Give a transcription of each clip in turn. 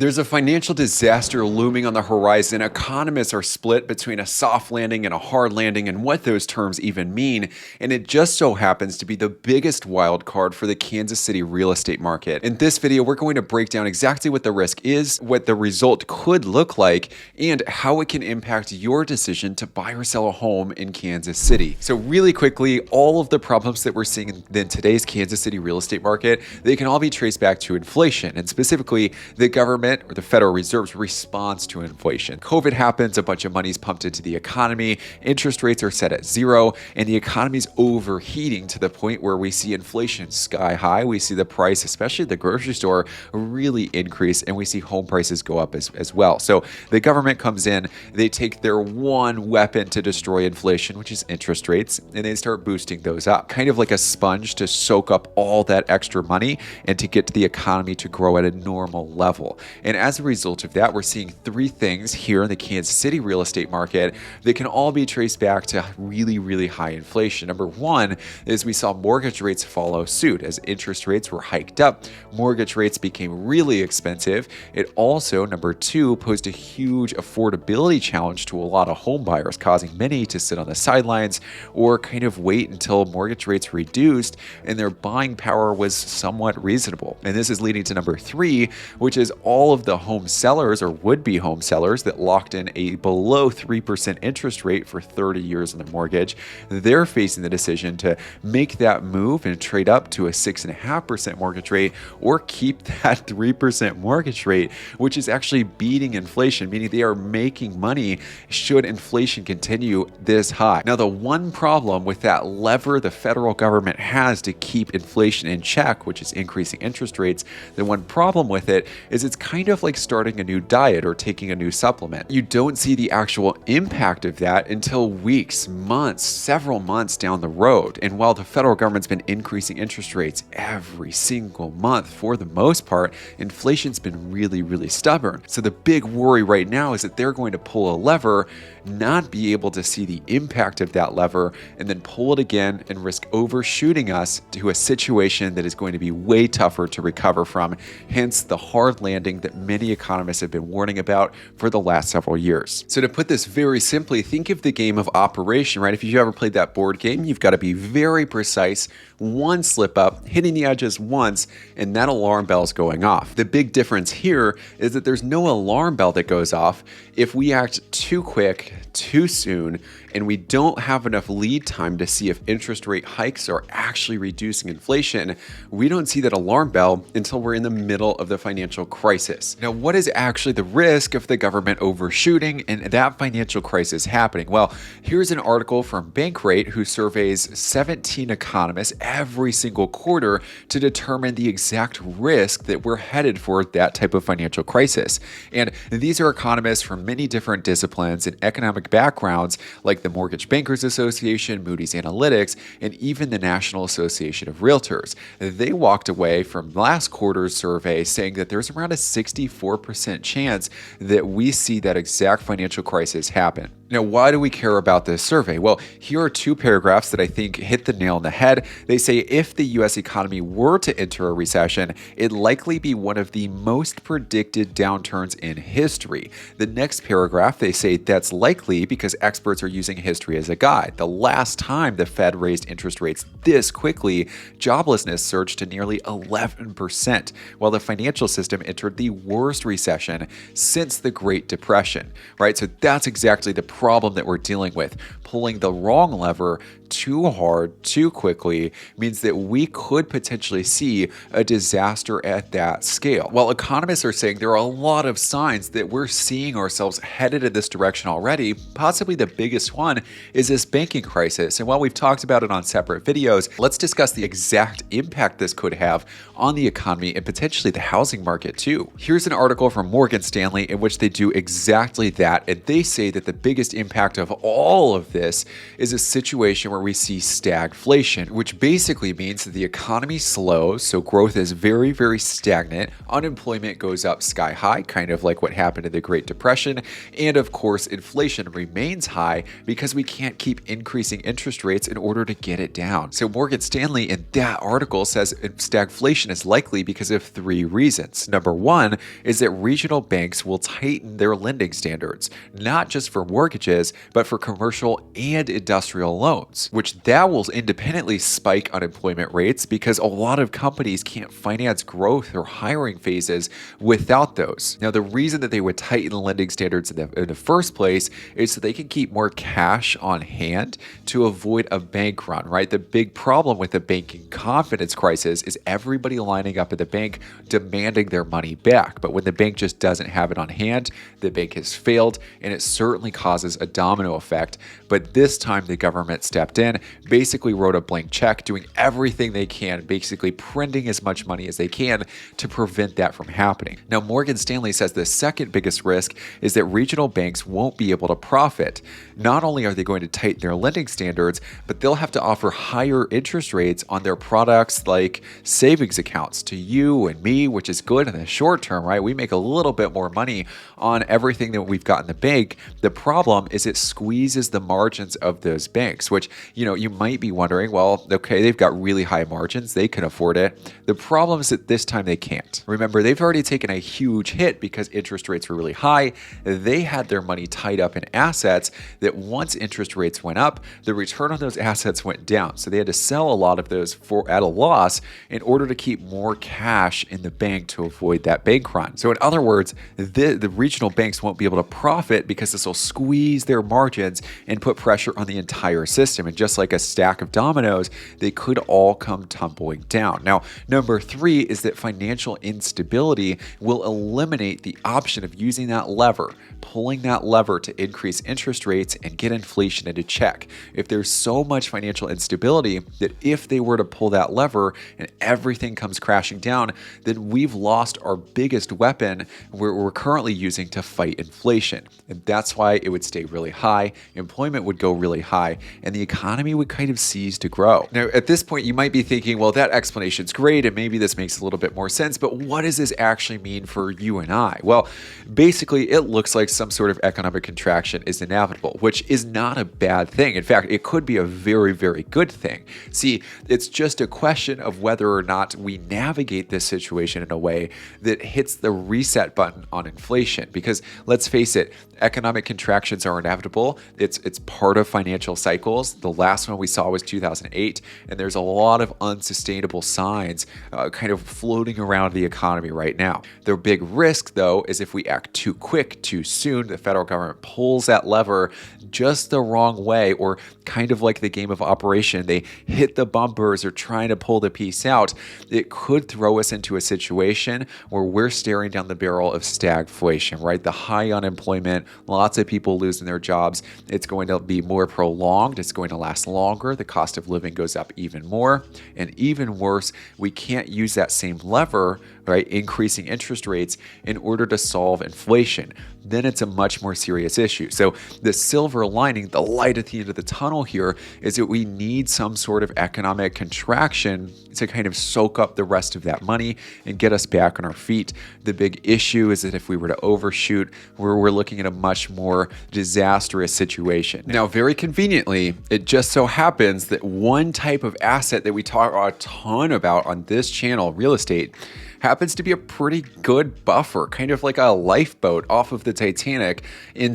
There's a financial disaster looming on the horizon. Economists are split between a soft landing and a hard landing and what those terms even mean. And it just so happens to be the biggest wild card for the Kansas City real estate market. In this video, we're going to break down exactly what the risk is, what the result could look like, and how it can impact your decision to buy or sell a home in Kansas City. So really quickly, all of the problems that we're seeing in today's Kansas City real estate market, they can all be traced back to inflation, and specifically the government or the Federal Reserve's response to inflation. COVID happens, a bunch of money's pumped into the economy, interest rates are set at zero, and the economy's overheating to the point where we see inflation sky high. We see the price, especially at the grocery store, really increase, and we see home prices go up as well. So the government comes in, they take their one weapon to destroy inflation, which is interest rates, and they start boosting those up, kind of like a sponge to soak up all that extra money and to get the economy to grow at a normal level. And as a result of that, we're seeing three things here in the Kansas City real estate market that can all be traced back to really, really high inflation. Number one is we saw mortgage rates follow suit. As interest rates were hiked up, mortgage rates became really expensive. It also, number two, posed a huge affordability challenge to a lot of home buyers, causing many to sit on the sidelines or kind of wait until mortgage rates reduced and their buying power was somewhat reasonable. And this is leading to number three, which is all of the home sellers or would-be home sellers that locked in a below 3% interest rate for 30 years on the mortgage. They're facing the decision to make that move and trade up to a 6.5% mortgage rate or keep that 3% mortgage rate, which is actually beating inflation, meaning they are making money should inflation continue this high. Now, the one problem with that lever the federal government has to keep inflation in check, which is increasing interest rates, the one problem with it is it's kind of like starting a new diet or taking a new supplement. You don't see the actual impact of that until weeks, months, several months down the road. And while the federal government's been increasing interest rates every single month for the most part, inflation's been really, really stubborn. So the big worry right now is that they're going to pull a lever, not be able to see the impact of that lever, and then pull it again and risk overshooting us to a situation that is going to be way tougher to recover from, hence the hard landing that many economists have been warning about for the last several years. So to put this very simply, think of the game of Operation, right? If you've ever played that board game, you've got to be very precise. One slip up, hitting the edges once, and that alarm bell's going off. The big difference here is that there's no alarm bell that goes off if we act too quick, too soon, and we don't have enough lead time to see if interest rate hikes are actually reducing inflation. We don't see that alarm bell until we're in the middle of the financial crisis. Now, what is actually the risk of the government overshooting and that financial crisis happening? Well, here's an article from Bankrate, who surveys 17 economists every single quarter to determine the exact risk that we're headed for that type of financial crisis. And these are economists from many different disciplines and economic backgrounds, like the Mortgage Bankers Association, Moody's Analytics, and even the National Association of Realtors. They walked away from last quarter's survey saying that there's around a 64% chance that we see that exact financial crisis happen. Now, why do we care about this survey? Well, here are two paragraphs that I think hit the nail on the head. They say if the US economy were to enter a recession, it'd likely be one of the most predicted downturns in history. The next paragraph, they say that's likely because experts are using history as a guide. The last time the Fed raised interest rates this quickly, joblessness surged to nearly 11%, while the financial system entered the worst recession since the Great Depression, right? So that's exactly the problem that we're dealing with. Pulling the wrong lever too hard, too quickly means that we could potentially see a disaster at that scale. While economists are saying there are a lot of signs that we're seeing ourselves headed in this direction already, possibly the biggest one is this banking crisis. And while we've talked about it on separate videos, let's discuss the exact impact this could have on the economy and potentially the housing market too. Here's an article from Morgan Stanley in which they do exactly that, and they say that the biggest impact of all of this is a situation where we see stagflation, which basically means that the economy slows, so growth is very, very stagnant, unemployment goes up sky high, kind of like what happened in the Great Depression, and of course inflation remains high because we can't keep increasing interest rates in order to get it down. So Morgan Stanley in that article says stagflation is likely because of three reasons. Number one, plan is that regional banks will tighten their lending standards, not just for mortgages, but for commercial and industrial loans, which that will independently spike unemployment rates because a lot of companies can't finance growth or hiring phases without those. Now, the reason that they would tighten lending standards in the first place is so they can keep more cash on hand to avoid a bank run, right? The big problem with the banking confidence crisis is everybody lining up at the bank demanding their money back. But when the bank just doesn't have it on hand, the bank has failed, and it certainly causes a domino effect. But this time the government stepped in, basically wrote a blank check, doing everything they can, basically printing as much money as they can to prevent that from happening. Now, Morgan Stanley says the second biggest risk is that regional banks won't be able to profit. Not only are they going to tighten their lending standards, but they'll have to offer higher interest rates on their products like savings accounts to you and me, which is good in the short term, right? We make a little bit more money on everything that we've got in the bank. The problem is it squeezes the margins of those banks, which, you might be wondering, well, okay, they've got really high margins. They can afford it. The problem is that this time they can't. Remember, they've already taken a huge hit because interest rates were really high. They had their money tied up in assets that once interest rates went up, the return on those assets went down. So they had to sell a lot of those at a loss in order to keep more cash in the bank to avoid that bank run. So in other words, the regional banks won't be able to profit because this will squeeze their margins and put pressure on the entire system. And just like a stack of dominoes, they could all come tumbling down. Now, number 3 is that financial instability will eliminate the option of using that lever, pulling that lever to increase interest rates and get inflation into check. If there's so much financial instability that if they were to pull that lever and everything comes crashing down, then we've lost our biggest weapon we're currently using to fight inflation. And that's why it would stay really high, employment would go really high, and the economy would kind of cease to grow. Now, at this point, you might be thinking, well, that explanation's great, and maybe this makes a little bit more sense, but what does this actually mean for you and I? Well, basically, it looks like some sort of economic contraction is inevitable, which is not a bad thing. In fact, it could be a very, very good thing. See, it's just a question of whether or not we navigate this situation in a way that hits the reset button on inflation. Because let's face it, economic contractions are inevitable. It's part of financial cycles. The last one we saw was 2008, and there's a lot of unsustainable signs kind of floating around the economy right now. The big risk, though, is if we act too quick, too soon, the federal government pulls that lever just the wrong way, or kind of like the game of Operation, they hit the bumpers or trying to pull the piece out, it could throw us into a situation where we're staring down the barrel of stagflation, right? The high unemployment, lots of people losing their jobs. It's going to be more prolonged. It's going to last longer. The cost of living goes up even more. And even worse, we can't use that same lever, right, increasing interest rates, in order to solve inflation. Then it's a much more serious issue. So the silver lining, the light at the end of the tunnel here, is that we need some sort of economic contraction to kind of soak up the rest of that money and get us back on our feet. The big issue is that if we were to overshoot, we're looking at a much more disastrous situation. Now, very conveniently, it just so happens that one type of asset that we talk a ton about on this channel, real estate, happens to be a pretty good buffer, kind of like a lifeboat off of the Titanic in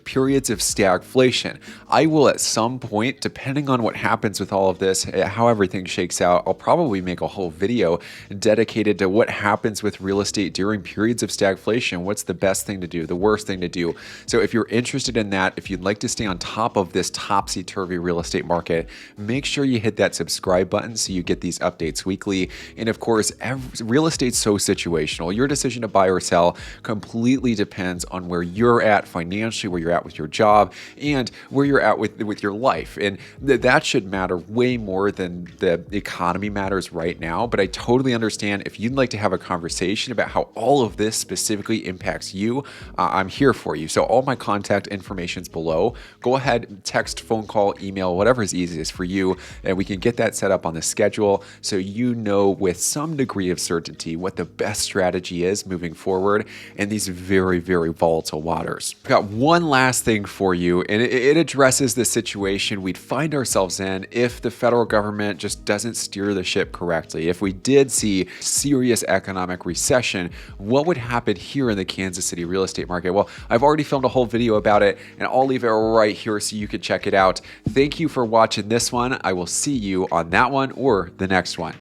periods of stagflation. I will at some point, depending on what happens with all of this, how everything shakes out, I'll probably make a whole video dedicated to what happens with real estate during periods of stagflation. What's the best thing to do, the worst thing to do? So if you're interested in that, if you'd like to stay on top of this topsy-turvy real estate market, make sure you hit that subscribe button so you get these updates weekly. And of course, real estate so situational. Your decision to buy or sell completely depends on where you're at financially, where you're at with your job, and where you're at with your life. And that should matter way more than the economy matters right now. But I totally understand if you'd like to have a conversation about how all of this specifically impacts you, I'm here for you. So all my contact information is below. Go ahead, text, phone call, email, whatever is easiest for you, and we can get that set up on the schedule so you know with some degree of certainty what the best strategy is moving forward in these very, very volatile waters. I've got one last thing for you, and it addresses the situation we'd find ourselves in if the federal government just doesn't steer the ship correctly. If we did see serious economic recession, what would happen here in the Kansas City real estate market? Well, I've already filmed a whole video about it, and I'll leave it right here so you can check it out. Thank you for watching this one. I will see you on that one or the next one.